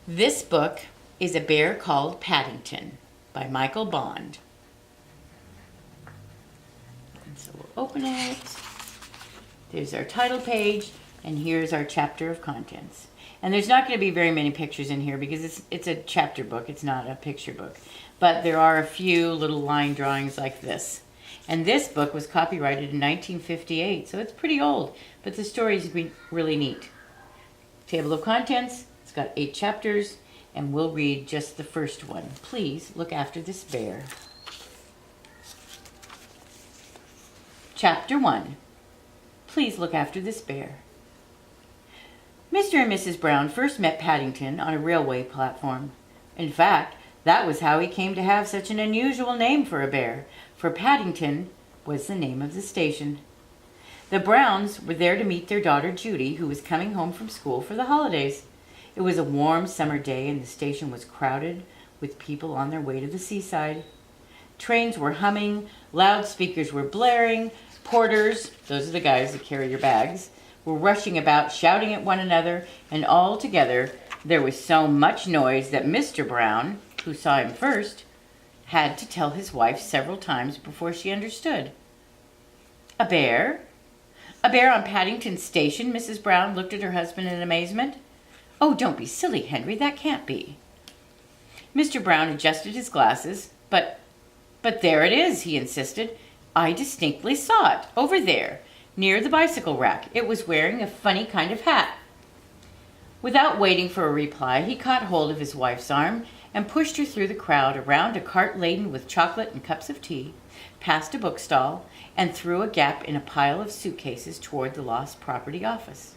This book is A Bear Called Paddington by Michael Bond. And so we'll open it. There's our title page, and here's our chapter of contents. And there's not going to be very many pictures in here because it's a chapter book. It's not a picture book. But there are a few little line drawings like this. And this book was copyrighted in 1958, so it's pretty old. But the story's really neat. Table of contents. It's got 8 chapters, and we'll read just the first one. Please look after this bear. Chapter 1. Please look after this bear. Mr. and Mrs. Brown first met Paddington on a railway platform. In fact, that was how he came to have such an unusual name for a bear, for Paddington was the name of the station. The Browns were there to meet their daughter Judy, who was coming home from school for the holidays. It was a warm summer day, and the station was crowded with people on their way to the seaside. Trains were humming, loudspeakers were blaring, porters, those are the guys that carry your bags, were rushing about, shouting at one another, and all together there was so much noise that Mr. Brown, who saw him first, had to tell his wife several times before she understood. A bear? A bear on Paddington Station? Mrs. Brown looked at her husband in amazement. Oh, don't be silly, Henry. That can't be. Mr. Brown adjusted his glasses. But there it is, he insisted. I distinctly saw it, over there, near the bicycle rack. It was wearing a funny kind of hat. Without waiting for a reply, he caught hold of his wife's arm and pushed her through the crowd, around a cart laden with chocolate and cups of tea, past a bookstall, and through a gap in a pile of suitcases toward the lost property office.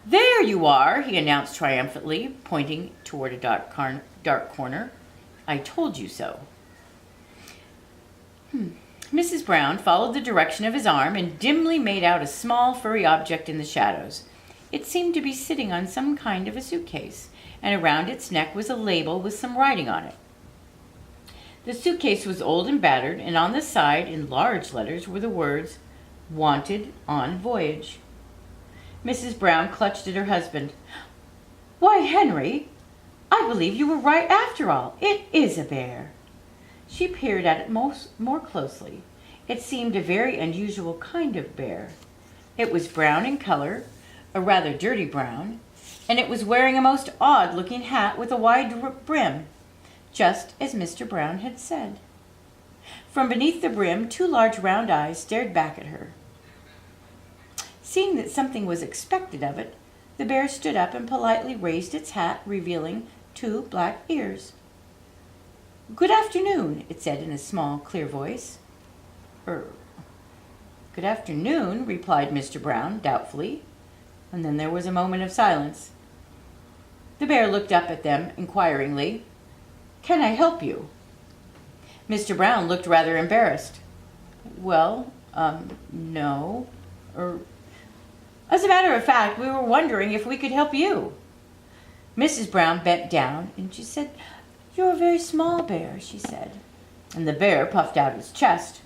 There you are, he announced triumphantly, pointing toward a dark corner. I told you so. Mrs. Brown followed the direction of his arm and dimly made out a small furry object in the shadows. It seemed to be sitting on some kind of a suitcase, and around its neck was a label with some writing on it. The suitcase was old and battered, and on the side, in large letters, were the words, Wanted on Voyage. Mrs. Brown clutched at her husband. Why, Henry, I believe you were right after all. It is a bear. She peered at it more closely. It seemed a very unusual kind of bear. It was brown in color, a rather dirty brown, and it was wearing a most odd-looking hat with a wide brim, just as Mr. Brown had said. From beneath the brim, 2 large round eyes stared back at her. Seeing that something was expected of it, the bear stood up and politely raised its hat, revealing 2 black ears. Good afternoon, it said in a small, clear voice. Good afternoon, replied Mr. Brown, doubtfully, and then there was a moment of silence. The bear looked up at them inquiringly. Can I help you? Mr. Brown looked rather embarrassed. Well, no. As a matter of fact, we were wondering if we could help you. Mrs. Brown bent down, and she said, You're a very small bear, she said. And the bear puffed out its chest.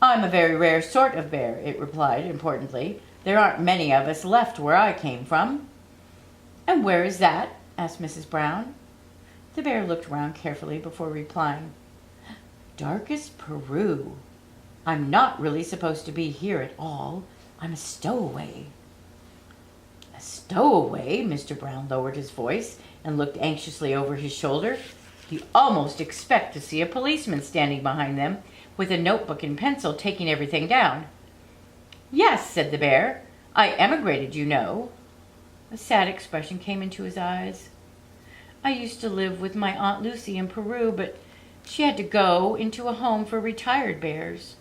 I'm a very rare sort of bear, it replied importantly. There aren't many of us left where I came from. And where is that? Asked Mrs. Brown. The bear looked around carefully before replying. Darkest Peru. I'm not really supposed to be here at all. I'm a stowaway. A stowaway? Mr. Brown lowered his voice and looked anxiously over his shoulder. You almost expect to see a policeman standing behind them with a notebook and pencil taking everything down. Yes, said the bear. I emigrated, you know. A sad expression came into his eyes. I used to live with my Aunt Lucy in Peru, but she had to go into a home for retired bears.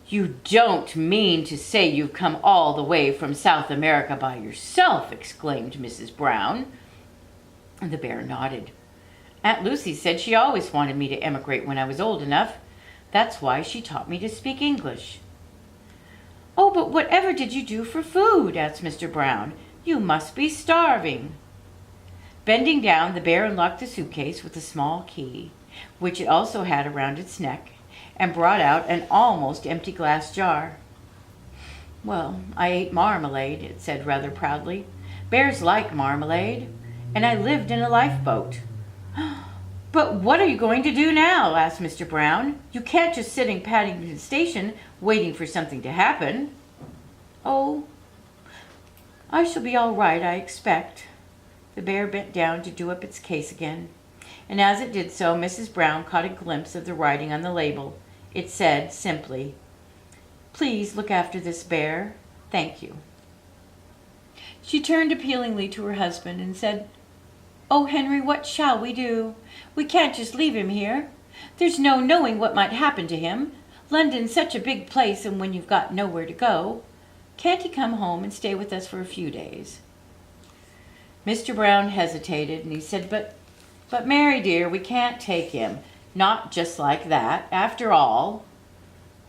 You don't mean to say you've come all the way from South America by yourself, exclaimed Mrs. Brown. And the bear nodded. Aunt Lucy said she always wanted me to emigrate when I was old enough. That's why she taught me to speak English. Oh, but whatever did you do for food? Asked Mr. Brown. You must be starving. Bending down, the bear unlocked the suitcase with a small key, which it also had around its neck, and brought out an almost empty glass jar. Well, I ate marmalade, it said rather proudly. Bears like marmalade, and I lived in a lifeboat." "But what are you going to do now?" asked Mr. Brown. "You can't just sit in Paddington Station waiting for something to happen." "Oh, I shall be all right, I expect." The bear bent down to do up its case again, and as it did so, Mrs. Brown caught a glimpse of the writing on the label. It said simply, "Please look after this bear. Thank you." She turned appealingly to her husband and said, "Oh, Henry, what shall we do? We can't just leave him here. There's no knowing what might happen to him. London's such a big place, and when you've got nowhere to go. Can't he come home and stay with us for a few days?" Mr. Brown hesitated, and he said, But Mary, dear, we can't take him. Not just like that. After all..."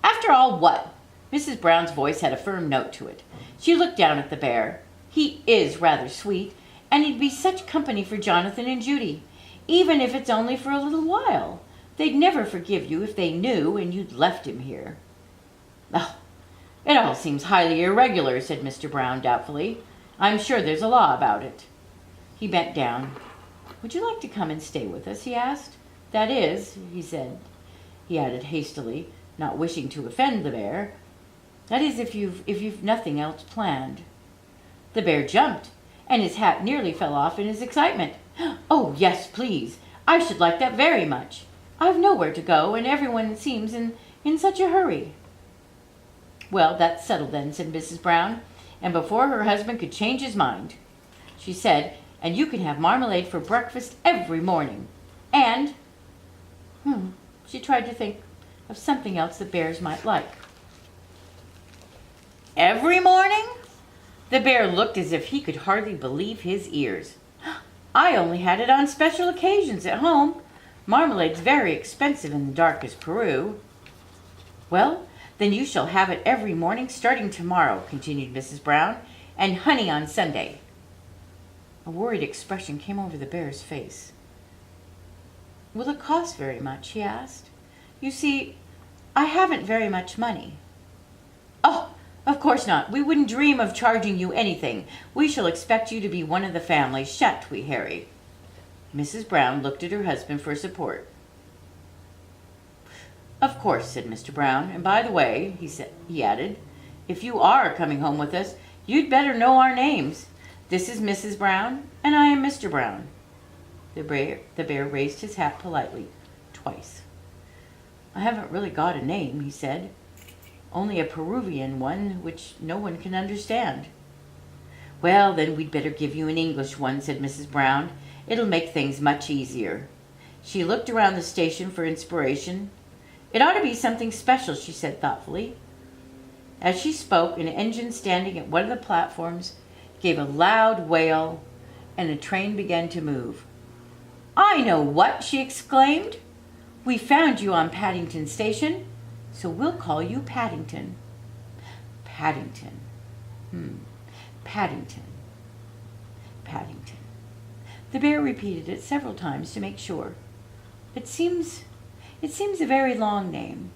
"After all what?" Mrs. Brown's voice had a firm note to it. She looked down at the bear. "He is rather sweet, and he'd be such company for Jonathan and Judy, even if it's only for a little while. They'd never forgive you if they knew and you'd left him here." "Oh, it all seems highly irregular," said Mr. Brown doubtfully. "I'm sure there's a law about it." He bent down. "Would you like to come and stay with us?" he asked. "That is," he said, he added hastily, not wishing to offend the bear, "that is if you've nothing else planned." The bear jumped, and his hat nearly fell off in his excitement. "Oh, yes, please. I should like that very much. I've nowhere to go, and everyone seems in such a hurry." "Well, that's settled then," said Mrs. Brown, and before her husband could change his mind, she said, "And you can have marmalade for breakfast every morning. And..." She tried to think of something else the bears might like. "Every morning?" The bear looked as if he could hardly believe his ears. "I only had it on special occasions at home. Marmalade's very expensive in the darkest Peru." "Well, then you shall have it every morning starting tomorrow," continued Mrs. Brown, "and honey on Sunday." A worried expression came over the bear's face. "Will it cost very much?" he asked. "You see, I haven't very much money." "Oh, of course not. We wouldn't dream of charging you anything. We shall expect you to be one of the family, shan't we, Harry?" Mrs. Brown looked at her husband for support. "Of course," said Mr. Brown. "And by the way," he added, "if you are coming home with us, you'd better know our names. This is Mrs. Brown, and I am Mr. Brown." The bear raised his hat politely, twice. "I haven't really got a name," he said. "Only a Peruvian one, which no one can understand." "Well, then we'd better give you an English one," said Mrs. Brown. "It'll make things much easier." She looked around the station for inspiration. "It ought to be something special," she said thoughtfully. As she spoke, an engine standing at one of the platforms gave a loud wail, and the train began to move. "I know what!" she exclaimed. "We found you on Paddington Station, so we'll call you Paddington." Paddington. Paddington. Paddington. The bear repeated it several times to make sure. It seems a very long name."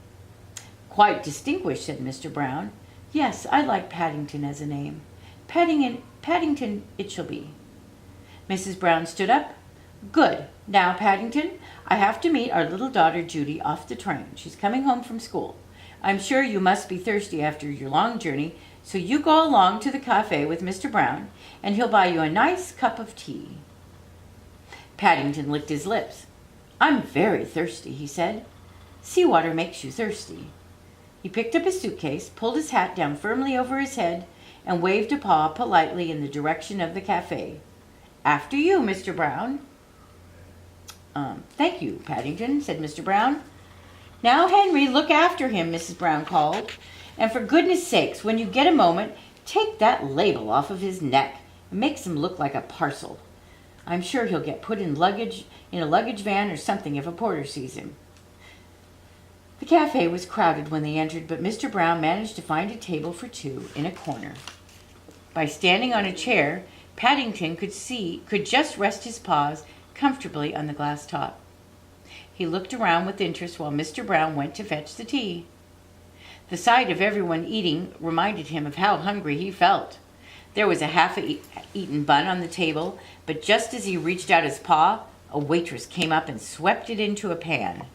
"Quite distinguished," said Mr. Brown. "Yes, I like Paddington as a name. Paddington it shall be." Mrs. Brown stood up. "Good. Now, Paddington, I have to meet our little daughter Judy off the train. She's coming home from school. I'm sure you must be thirsty after your long journey, so you go along to the cafe with Mr. Brown, and he'll buy you a nice cup of tea." Paddington licked his lips. "I'm very thirsty," he said. "Seawater makes you thirsty." He picked up his suitcase, pulled his hat down firmly over his head, and waved a paw politely in the direction of the cafe. "After you, Mr. Brown." "Thank you, Paddington," said Mr. Brown. "Now, Henry, look after him," Mrs. Brown called. "And for goodness sakes, when you get a moment, take that label off of his neck. It makes him look like a parcel. I'm sure he'll get put in a luggage van or something if a porter sees him." The cafe was crowded when they entered, but Mr. Brown managed to find a table for two in a corner. By standing on a chair, Paddington could just rest his paws comfortably on the glass top. He looked around with interest while Mr. Brown went to fetch the tea. The sight of everyone eating reminded him of how hungry he felt. There was a half-eaten bun on the table, but just as he reached out his paw, a waitress came up and swept it into a pan.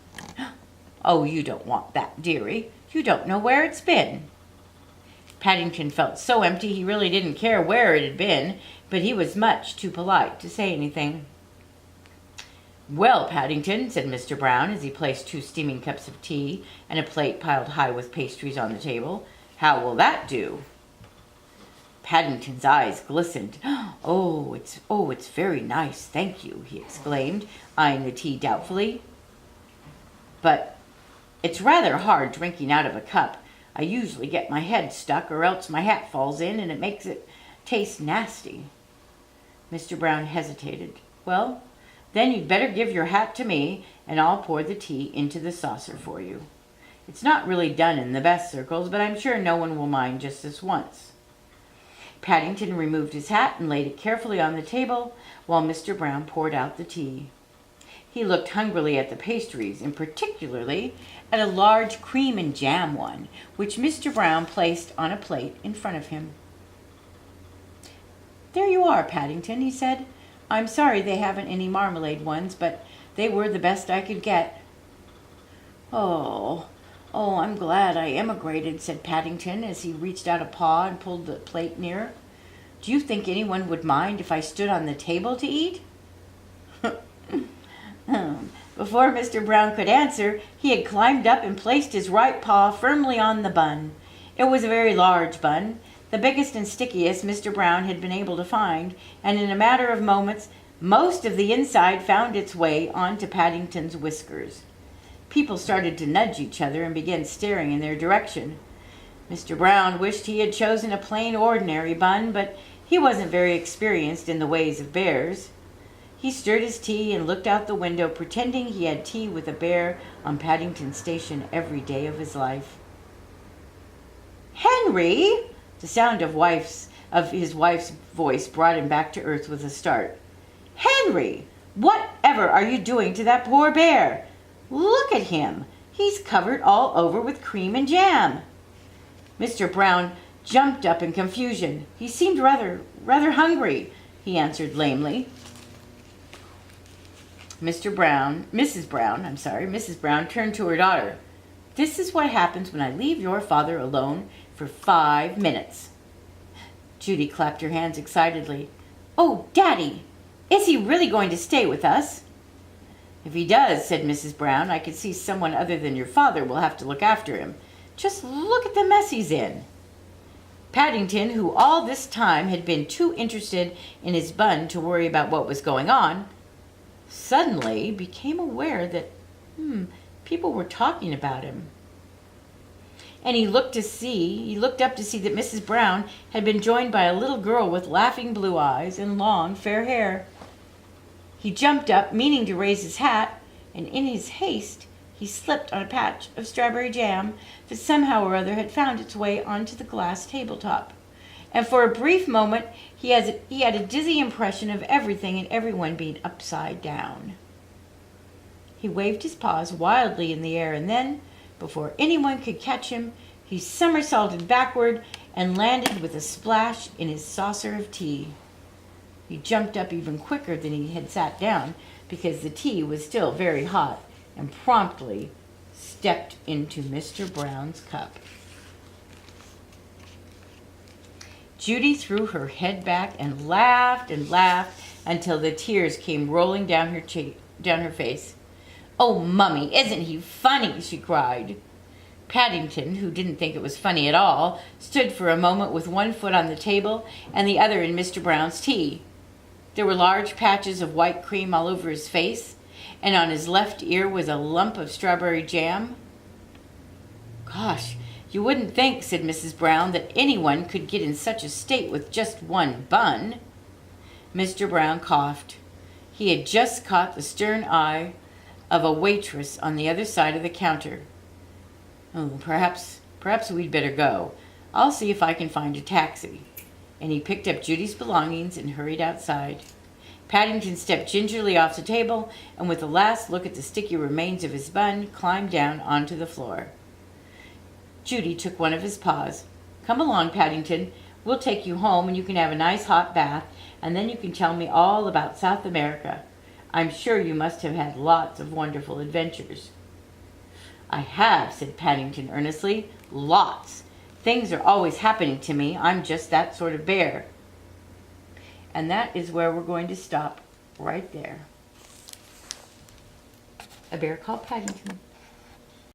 "Oh, you don't want that, dearie. You don't know where it's been." Paddington felt so empty he really didn't care where it had been, but he was much too polite to say anything. "Well, Paddington," said Mr. Brown as he placed 2 steaming cups of tea and a plate piled high with pastries on the table, "how will that do?" Paddington's eyes glistened. Oh, it's very nice, thank you," he exclaimed, eyeing the tea doubtfully. "But it's rather hard drinking out of a cup. I usually get my head stuck or else my hat falls in and it makes it taste nasty." Mr. Brown hesitated. "Well, then you'd better give your hat to me and I'll pour the tea into the saucer for you. It's not really done in the best circles, but I'm sure no one will mind just this once." Paddington removed his hat and laid it carefully on the table while Mr. Brown poured out the tea. He looked hungrily at the pastries, and particularly at a large cream and jam one, which Mr. Brown placed on a plate in front of him. "There you are, Paddington," he said. "I'm sorry they haven't any marmalade ones, but they were the best I could get." Oh, I'm glad I emigrated," said Paddington as he reached out a paw and pulled the plate nearer. "Do you think anyone would mind if I stood on the table to eat?" Before Mr. Brown could answer, he had climbed up and placed his right paw firmly on the bun. It was a very large bun, the biggest and stickiest Mr. Brown had been able to find, and in a matter of moments, most of the inside found its way onto Paddington's whiskers. People started to nudge each other and began staring in their direction. Mr. Brown wished he had chosen a plain, ordinary bun, but he wasn't very experienced in the ways of bears. He stirred his tea and looked out the window, pretending he had tea with a bear on Paddington Station every day of his life. "Henry!" The sound of his wife's voice brought him back to earth with a start. "Henry, whatever are you doing to that poor bear? Look at him. He's covered all over with cream and jam." Mr. Brown jumped up in confusion. He seemed rather hungry, he answered lamely. Mrs. Brown turned to her daughter. "This is what happens when I leave your father alone for 5 minutes." Judy clapped her hands excitedly. "Oh, Daddy, is he really going to stay with us?" "If he does," said Mrs. Brown, "I could see someone other than your father will have to look after him. Just look at the mess he's in." Paddington, who all this time had been too interested in his bun to worry about what was going on, suddenly became aware that people were talking about him. And he looked up to see that Mrs. Brown had been joined by a little girl with laughing blue eyes and long fair hair. He jumped up, meaning to raise his hat, and in his haste he slipped on a patch of strawberry jam that somehow or other had found its way onto the glass tabletop. And for a brief moment he had a dizzy impression of everything and everyone being upside down. He waved his paws wildly in the air, and then, before anyone could catch him, he somersaulted backward and landed with a splash in his saucer of tea. He jumped up even quicker than he had sat down because the tea was still very hot, and promptly stepped into Mr. Brown's cup. Judy threw her head back and laughed until the tears came rolling down her face. "Oh, Mummy, isn't he funny?" she cried. Paddington, who didn't think it was funny at all, stood for a moment with one foot on the table and the other in Mr. Brown's tea. There were large patches of white cream all over his face, and on his left ear was a lump of strawberry jam. "Gosh, you wouldn't think," said Mrs. Brown, "that anyone could get in such a state with just one bun." Mr. Brown coughed. He had just caught the stern eye of a waitress on the other side of the counter. "Oh, perhaps we'd better go. I'll see if I can find a taxi." And he picked up Judy's belongings and hurried outside. Paddington stepped gingerly off the table, and with a last look at the sticky remains of his bun, climbed down onto the floor. Judy took one of his paws. "Come along, Paddington. We'll take you home and you can have a nice hot bath, and then you can tell me all about South America. I'm sure you must have had lots of wonderful adventures." "I have," said Paddington earnestly. "Lots. Things are always happening to me. I'm just that sort of bear." And that is where we're going to stop right there. A Bear Called Paddington.